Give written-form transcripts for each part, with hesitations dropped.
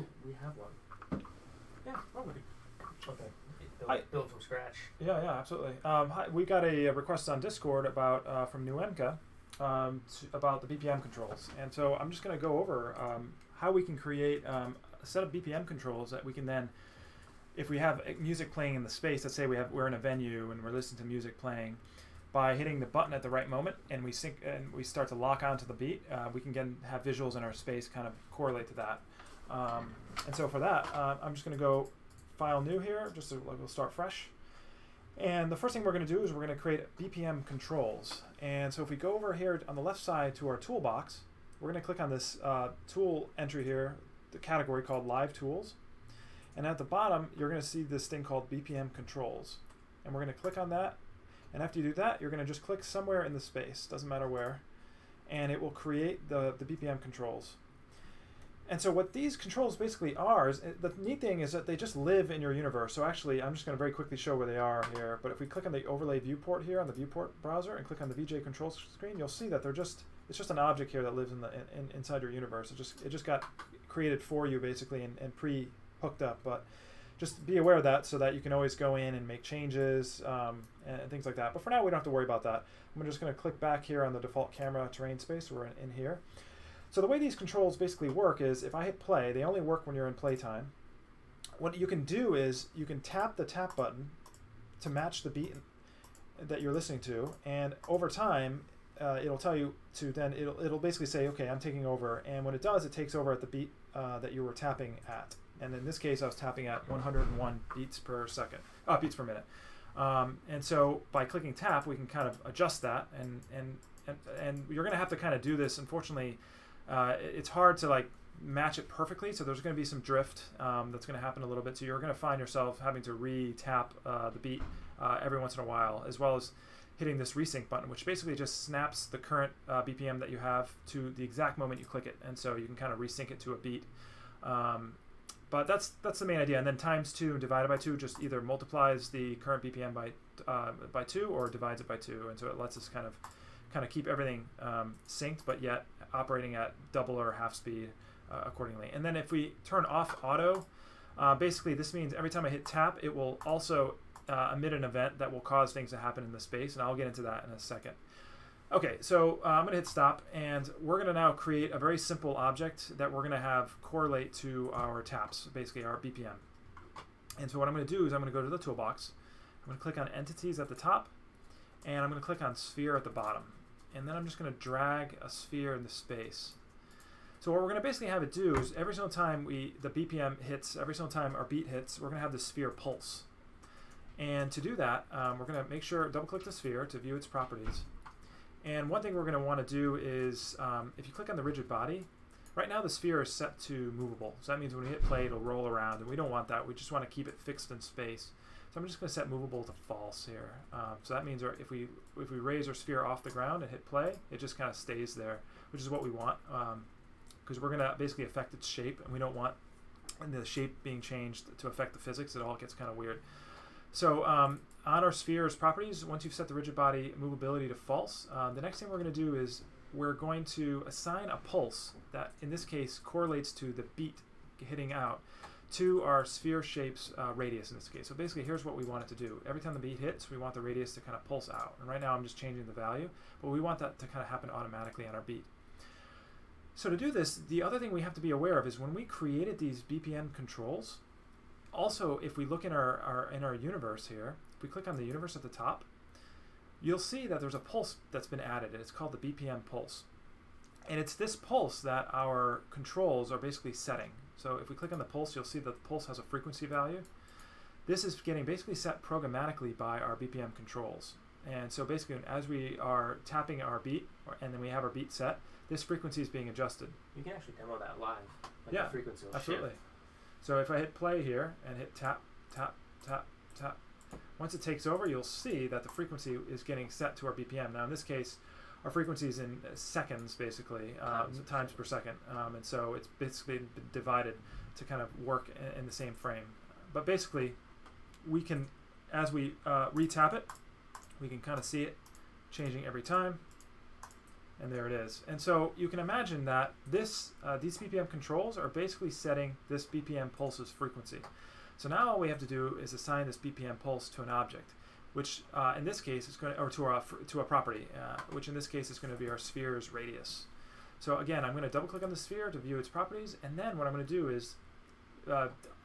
Oh, we have one. Yeah, probably. Okay. Built from scratch. Yeah, absolutely. Hi, we got a request on Discord about from Nuenka about the BPM controls, and so I'm just going to go over how we can create a set of BPM controls that we can then, if we have music playing in the space, let's say we're in a venue and we're listening to music playing, by hitting the button at the right moment and we sync and we start to lock onto the beat, we can have visuals in our space kind of correlate to that. And so for that, I'm just going to go File New here, just to we'll start fresh. And the first thing we're going to do is we're going to create BPM Controls. And so if we go over here on the left side to our toolbox, we're going to click on this tool entry here, the category called Live Tools. And at the bottom, you're going to see this thing called BPM Controls. And we're going to click on that. And after you do that, you're going to just click somewhere in the space, doesn't matter where, and it will create the BPM controls. And so what these controls basically are, is the neat thing is that they just live in your universe. So actually, I'm just going to very quickly show where they are here. But if we click on the overlay viewport here on the viewport browser and click on the VJ controls screen, you'll see that it's just an object here that lives inside your universe. It just got created for you basically and pre-hooked up. But just be aware of that so that you can always go in and make changes and things like that. But for now, we don't have to worry about that. I'm just going to click back here on the default camera terrain space. We're in here. So the way these controls basically work is if I hit play, they only work when you're in playtime. What you can do is you can tap the tap button to match the beat that you're listening to. And over time, it'll tell you to then, it'll basically say, okay, I'm taking over. And when it does, it takes over at the beat that you were tapping at. And in this case, I was tapping at 101 beats per minute. And so by clicking tap, we can kind of adjust that. And you're going to have to kind of do this. Unfortunately, it's hard to like match it perfectly. So there's going to be some drift that's going to happen a little bit. So you're going to find yourself having to re-tap the beat every once in a while, as well as hitting this resync button, which basically just snaps the current BPM that you have to the exact moment you click it. And so you can kind of resync it to a beat. But that's the main idea. And then times 2 divided by 2 just either multiplies the current BPM by 2 or divides it by 2. And so it lets us kind of keep everything synced, but yet operating at double or half speed accordingly. And then if we turn off auto, basically this means every time I hit tap, it will also emit an event that will cause things to happen in the space. And I'll get into that in a second. Okay, so I'm going to hit stop, and we're going to now create a very simple object that we're going to have correlate to our taps, basically our BPM. And so what I'm going to do is I'm going to go to the toolbox. I'm going to click on Entities at the top, and I'm going to click on Sphere at the bottom. And then I'm just going to drag a sphere into space. So what we're going to basically have it do is every single time the BPM hits, every single time our beat hits, we're going to have the sphere pulse. And to do that, we're going to make sure, double-click the sphere to view its properties. And one thing we're going to want to do is, if you click on the rigid body, right now the sphere is set to movable. So that means when we hit play, it'll roll around, and we don't want that. We just want to keep it fixed in space. So I'm just going to set movable to false here. So that means if we raise our sphere off the ground and hit play, it just kind of stays there, which is what we want, because we're going to basically affect its shape, and we don't want the shape being changed to affect the physics. It all gets kind of weird. So on our sphere's properties, once you've set the rigid body movability to false, the next thing we're going to do is we're going to assign a pulse that, in this case, correlates to the beat hitting out to our sphere shape's radius in this case. So basically, here's what we want it to do. Every time the beat hits, we want the radius to kind of pulse out. And right now, I'm just changing the value, but we want that to kind of happen automatically on our beat. So to do this, the other thing we have to be aware of is when we created these BPM controls, also, if we look in our universe here, if we click on the universe at the top, you'll see that there's a pulse that's been added. It's called the BPM pulse. And it's this pulse that our controls are basically setting. So if we click on the pulse, you'll see that the pulse has a frequency value. This is getting basically set programmatically by our BPM controls. And so basically, as we are tapping our beat, and then we have our beat set, this frequency is being adjusted. You can actually demo that live. Like Yeah, the frequency will absolutely. shift. So if I hit play here and hit tap, tap, tap, tap, once it takes over, you'll see that the frequency is getting set to our BPM. Now in this case, our frequency is in seconds, basically, times per second. And so it's basically been divided to kind of work in the same frame. But basically, we can, as we re-tap it, we can kind of see it changing every time. And there it is. And so you can imagine that these BPM controls are basically setting this BPM pulse's frequency. So now all we have to do is assign this BPM pulse to an object, which in this case is going to, or to a property, which in this case is going to be our sphere's radius. So again, I'm going to double click on the sphere to view its properties, and then what I'm going to do is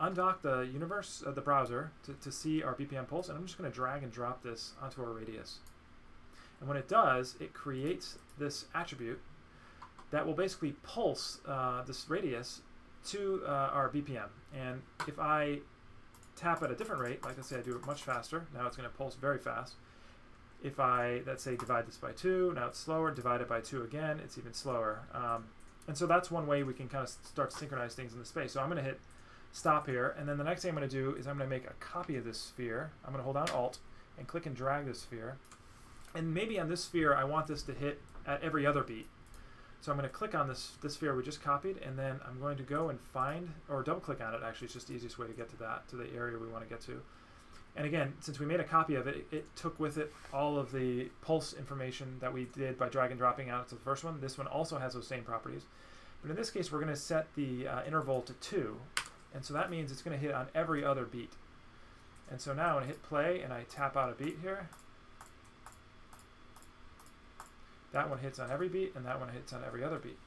undock the universe of the browser to see our BPM pulse, and I'm just going to drag and drop this onto our radius. And when it does, it creates this attribute that will basically pulse this radius to our BPM. And if I tap at a different rate, like let's say I do it much faster, now it's going to pulse very fast. If I, let's say, divide this by 2, now it's slower, divide it by 2 again, it's even slower. And so that's one way we can kind of start to synchronize things in the space. So I'm going to hit stop here, and then the next thing I'm going to do is I'm going to make a copy of this sphere. I'm going to hold down Alt and click and drag this sphere. And maybe on this sphere, I want this to hit at every other beat. So I'm going to click on this sphere we just copied, and then I'm going to go and find, or double click on it, actually, it's just the easiest way to get to that, to the area we want to get to. And again, since we made a copy of it, it took with it all of the pulse information that we did by drag and dropping out to the first one. This one also has those same properties. But in this case, we're going to set the interval to 2. And so that means it's going to hit on every other beat. And so now when I hit play and I tap out a beat here, that one hits on every beat, and that one hits on every other beat.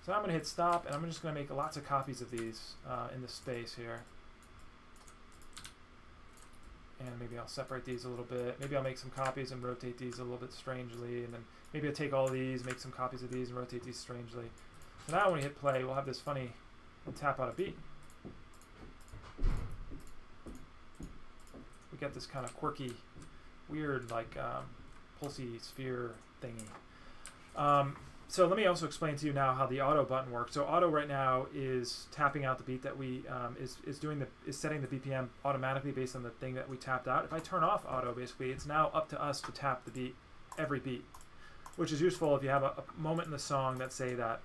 So now I'm going to hit stop, and I'm just going to make lots of copies of these in this space here. And maybe I'll separate these a little bit. Maybe I'll make some copies and rotate these a little bit strangely, and then maybe I'll take all of these, make some copies of these, and rotate these strangely. So now when we hit play, we'll have this funny tap out a beat. We get this kind of quirky, weird, like pulsy sphere thingy. So let me also explain to you now how the auto button works. So auto right now is tapping out the beat that we is setting the BPM automatically based on the thing that we tapped out. If I turn off auto, basically it's now up to us to tap the beat every beat, which is useful if you have a moment in the song that say that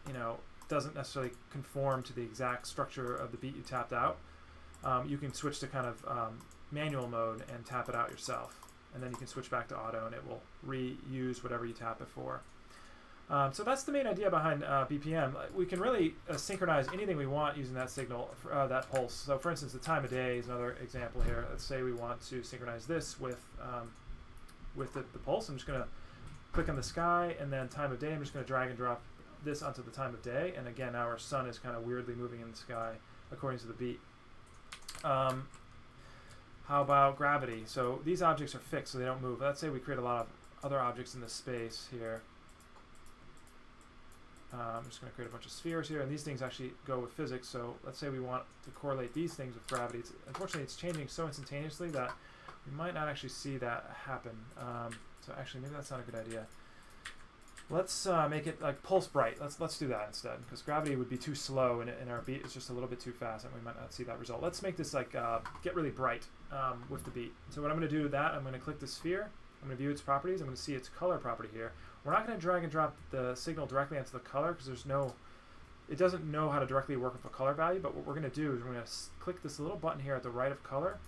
doesn't necessarily conform to the exact structure of the beat you tapped out. You can switch to kind of manual mode and tap it out yourself, and then you can switch back to auto and it will reuse whatever you tap it for. So that's the main idea behind BPM. We can really synchronize anything we want using that signal, that pulse. So for instance, the time of day is another example here. Let's say we want to synchronize this with the pulse. I'm just going to click on the sky, and then time of day, I'm just going to drag and drop this onto the time of day. And again, now our sun is kind of weirdly moving in the sky according to the beat. How about gravity? So these objects are fixed, so they don't move. Let's say we create a lot of other objects in the space here. I'm just going to create a bunch of spheres here, and these things actually go with physics. So let's say we want to correlate these things with gravity. Unfortunately, it's changing so instantaneously that we might not actually see that happen. So actually, maybe that's not a good idea. Let's make it like pulse bright. Let's do that instead, because gravity would be too slow, and our beat is just a little bit too fast, and we might not see that result. Let's make this like get really bright with the beat. So what I'm going to do with that, I'm going to click the sphere. I'm going to view its properties. I'm going to see its color property here. We're not going to drag and drop the signal directly onto the color because it doesn't know how to directly work with a color value, but what we're going to do is we're going to click this little button here at the right of color,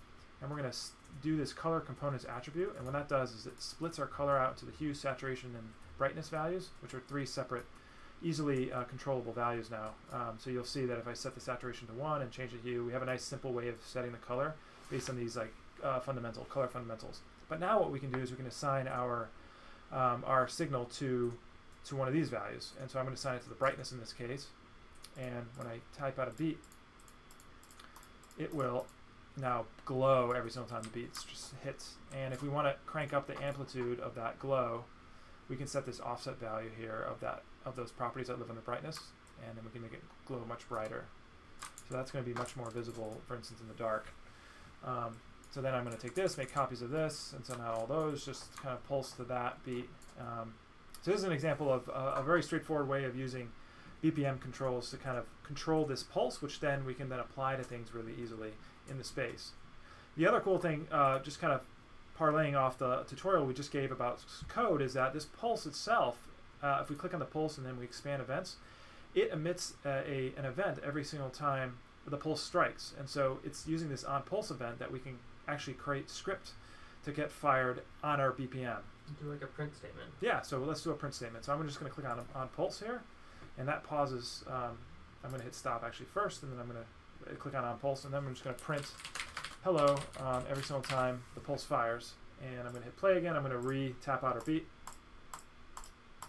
and we're going to do this color components attribute, and what that does is it splits our color out to the hue, saturation, and brightness values, which are 3 separate, easily controllable values now. So you'll see that if I set the saturation to 1 and change the hue, we have a nice simple way of setting the color based on these like color fundamentals. But now what we can do is we can assign our signal to one of these values. And so I'm going to assign it to the brightness in this case. And when I type out a beat, it will now glow every single time the beat just hits. And if we want to crank up the amplitude of that glow, we can set this offset value here of those properties that live in the brightness, and then we can make it glow much brighter. So that's going to be much more visible, for instance, in the dark. So then I'm going to take this, make copies of this, and so now all those just kind of pulse to that beat. So this is an example of a very straightforward way of using BPM controls to kind of control this pulse, which then we can then apply to things really easily in the space. The other cool thing, just kind of parlaying off the tutorial we just gave about code, is that this pulse itself, if we click on the pulse and then we expand events, it emits an event every single time the pulse strikes. And so it's using this on pulse event that we can actually create script to get fired on our BPM. Do like a print statement. Yeah, so let's do a print statement. So I'm just going to click on pulse here, and that pauses. I'm going to hit stop actually first, and then I'm going to click on pulse, and then I'm just going to print hello every single time the pulse fires. And I'm going to hit play again. I'm going to re-tap out our beat,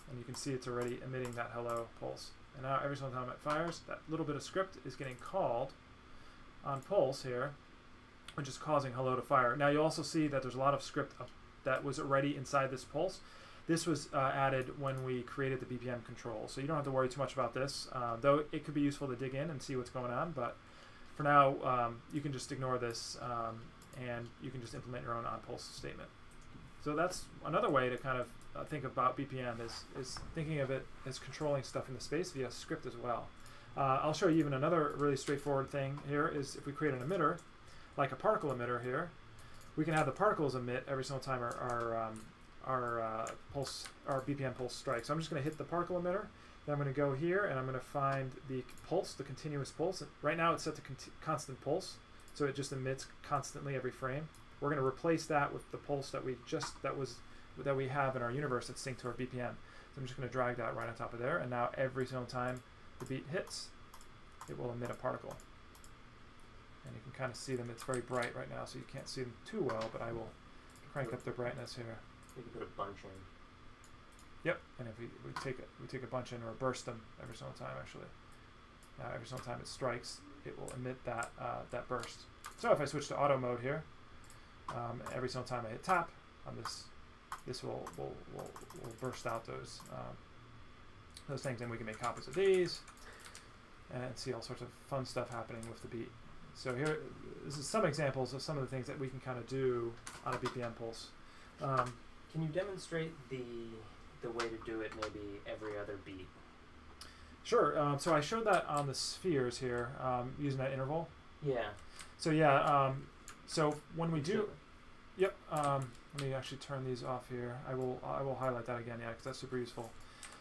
and you can see it's already emitting that hello pulse. And now every single time it fires, that little bit of script is getting called on pulse here, which is causing hello to fire. Now you also see that there's a lot of script that was already inside this pulse. This was added when we created the BPM controls, so you don't have to worry too much about this, though it could be useful to dig in and see what's going on, but for now you can just ignore this and you can just implement your own on-pulse statement. So that's another way to kind of think about BPM is thinking of it as controlling stuff in the space via script as well. I'll show you even another really straightforward thing here is if we create an emitter, like a particle emitter here, we can have the particles emit every single time our BPM pulse strikes. So I'm just going to hit the particle emitter, then I'm going to go here and I'm going to find the pulse, the continuous pulse. Right now it's set to constant pulse, so it just emits constantly every frame. We're going to replace that with the pulse that we have in our universe that's synced to our BPM. So I'm just going to drag that right on top of there, and now every single time the beat hits, it will emit a particle. And you can kind of see them. It's very bright right now, so you can't see them too well, but I will crank up the brightness here. You can put a bunch in. Yep, and if we take a bunch in or burst them every single time actually. Now every single time it strikes, it will emit that that burst. So if I switch to auto mode here, every single time I hit tap on this will burst out those things, and we can make copies of these and see all sorts of fun stuff happening with the beat. So here, this is some examples of some of the things that we can kind of do on a BPM pulse. Can you demonstrate the way to do it maybe every other beat? Sure. So I showed that on the spheres here using that interval. Yeah. So yeah. So when we do, yep. Let me actually turn these off here. I will highlight that again, yeah, because that's super useful.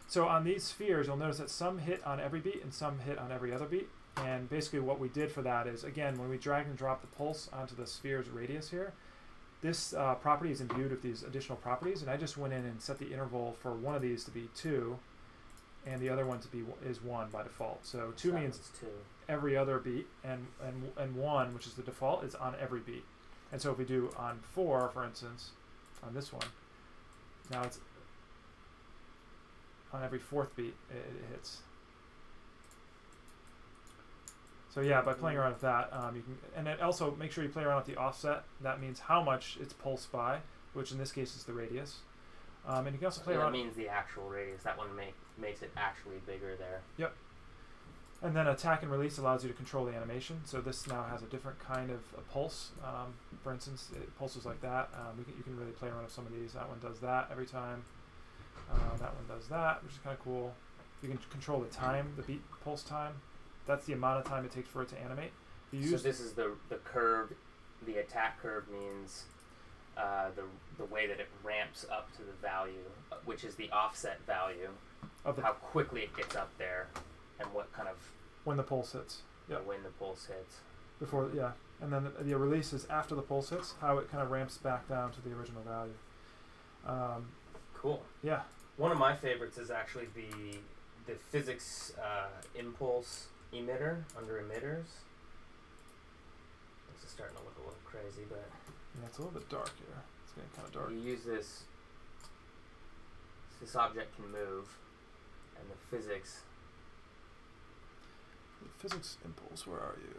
So on these spheres, you'll notice that some hit on every beat and some hit on every other beat. And basically what we did for that is, again, when we drag and drop the pulse onto the sphere's radius here, this property is imbued with these additional properties, and I just went in and set the interval for one of these to be 2, and the other one to be is 1 by default. So 2 means 2. Every other beat, and 1, which is the default, is on every beat. And so if we do on 4, for instance, on this one, now it's on every 4th beat it hits. So yeah, by playing around with that, you can, and then also make sure you play around with the offset. That means how much it's pulsed by, which in this case is the radius. And you can also play around. That means the actual radius. That one makes it actually bigger there. Yep. And then attack and release allows you to control the animation. So this now has a different kind of a pulse. For instance, it pulses like that. You can really play around with some of these. That one does that every time. That one does that, which is kind of cool. You can control the time, the beat pulse time. That's the amount of time it takes for it to animate. So this is the curve. The attack curve means the way that it ramps up to the value, which is the offset value of how quickly it gets up there, and what kind of when the pulse hits. Yeah. When the pulse hits. Before, yeah, and then the release is after the pulse hits, how it kind of ramps back down to the original value. Cool. Yeah. One of my favorites is actually the physics impulse emitter under emitters. This is starting to look a little crazy, but yeah, it's a little bit dark here. It's getting kind of dark. You use this. This object can move, and the physics. The physics impulse. Where are you?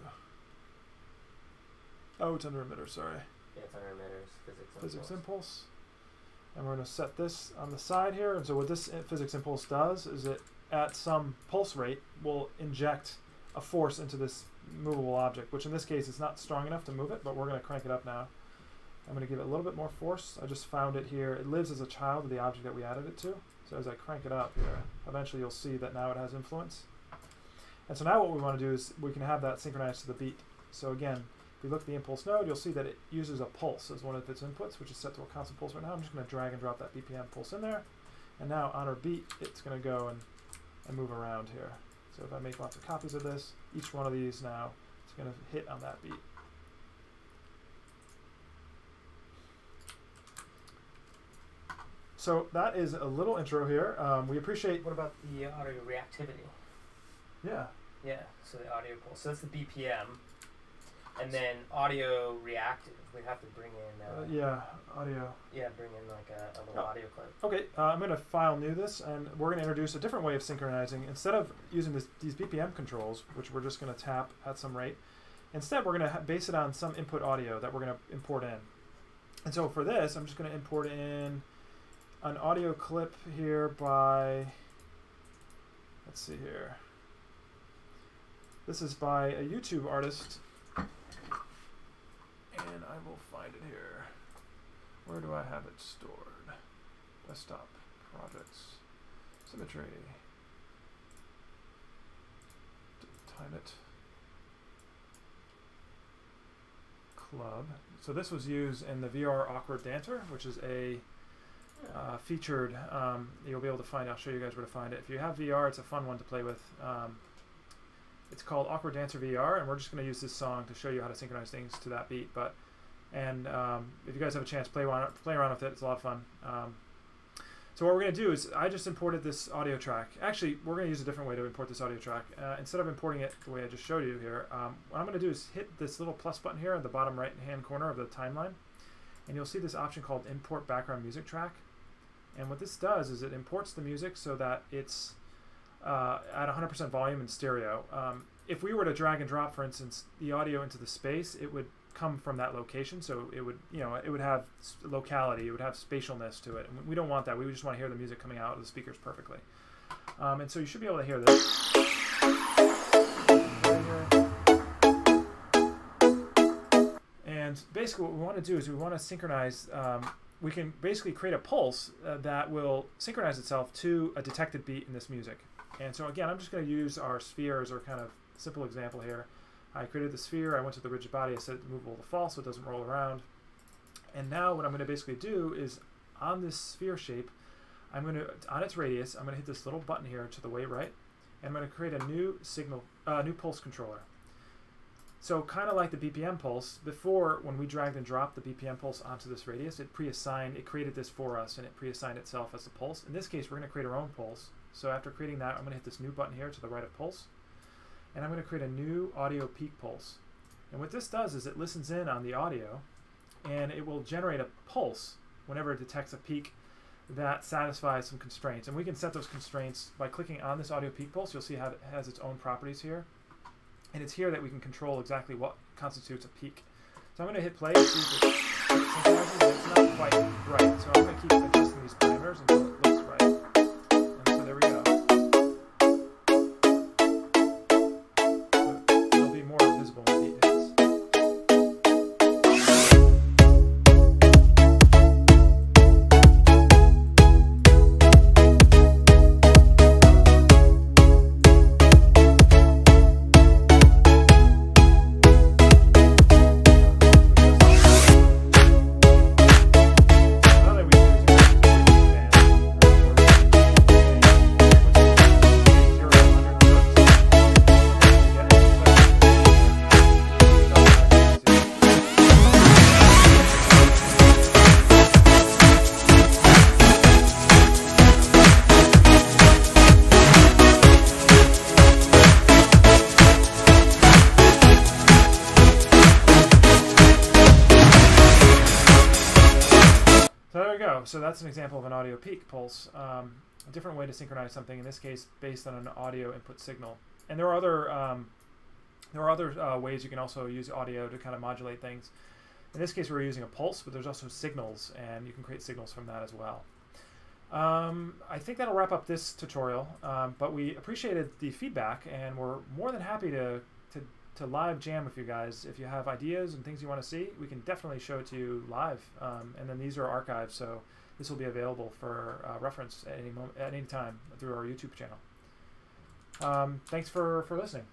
Oh, it's under emitter. Sorry. Yeah, it's under emitters. Physics impulse. And we're going to set this on the side here. And so what this physics impulse does is it, at some pulse rate, will inject a force into this movable object, which in this case is not strong enough to move it, but we're going to crank it up now. I'm going to give it a little bit more force. I just found it here. It lives as a child of the object that we added it to. So as I crank it up here, eventually you'll see that now it has influence. And so now what we want to do is we can have that synchronized to the beat. So again, if we look at the impulse node, you'll see that it uses a pulse as one of its inputs, which is set to a constant pulse right now. I'm just going to drag and drop that BPM pulse in there. And now on our beat, it's going to go and move around here. So if I make lots of copies of this, each one of these now is going to hit on that beat. So that is a little intro here. We appreciate. What about the audio reactivity? Yeah. Yeah. So the audio pulse. So that's the BPM, and then audio reactive. We have to bring in. Yeah, audio. Yeah, bring in like a little audio clip. Okay, I'm going to file new this, and we're going to introduce a different way of synchronizing. Instead of using these BPM controls, which we're just going to tap at some rate, instead we're going to base it on some input audio that we're going to import in. And so for this, I'm just going to import in an audio clip here by, let's see here. This is by a YouTube artist, and I will find it here. Where do I have it stored? Desktop, projects, symmetry, time it, club. So this was used in the VR Awkward Dancer, which is a featured, you'll be able to find, I'll show you guys where to find it. If you have VR, it's a fun one to play with. It's called Awkward Dancer VR, and we're just going to use this song to show you how to synchronize things to that beat. And if you guys have a chance, play around with it. It's a lot of fun. So what we're going to do is, I just imported this audio track. Actually, we're going to use a different way to import this audio track. Instead of importing it the way I just showed you here, what I'm going to do is hit this little plus button here at the bottom right-hand corner of the timeline, and you'll see this option called Import Background Music Track. And what this does is it imports the music so that it's at 100% volume in stereo. If we were to drag and drop, for instance, the audio into the space, it would come from that location, so it would, it would have locality, it would have spatialness to it, and we don't want that. We just want to hear the music coming out of the speakers perfectly. And so you should be able to hear this. And basically what we want to do is we want to synchronize, we can basically create a pulse that will synchronize itself to a detected beat in this music. And so again, I'm just going to use our spheres, or kind of simple example here. I created the sphere, I went to the rigid body, I set it to movable to false so it doesn't roll around. And now what I'm going to basically do is, on this sphere shape, I'm going to, on its radius, I'm going to hit this little button here to the way right, and I'm going to create a new signal, new pulse controller. So kind of like the BPM pulse, before when we dragged and dropped the BPM pulse onto this radius, it created this for us, and it pre-assigned itself as a pulse. In this case, we're going to create our own pulse. So after creating that, I'm going to hit this new button here to the right of pulse, and I'm going to create a new audio peak pulse. And what this does is it listens in on the audio, and it will generate a pulse whenever it detects a peak that satisfies some constraints. And we can set those constraints by clicking on this audio peak pulse. You'll see how it has its own properties here. And it's here that we can control exactly what constitutes a peak. So I'm going to hit play and see if it synchronizes. It's not quite right, so I'm going to keep adjusting these parameters until it looks right. And so there we go. So it'll be more visible when the beat hits. So that's an example of an audio peak pulse, a different way to synchronize something, in this case based on an audio input signal. And there are other ways you can also use audio to kind of modulate things. In this case we're using a pulse, but there's also signals, and you can create signals from that as well. I think that'll wrap up this tutorial, but we appreciated the feedback, and we're more than happy to live jam with you guys. If you have ideas and things you want to see, we can definitely show it to you live. And then these are archived, so this will be available for reference at any moment, at any time through our YouTube channel. Thanks for listening.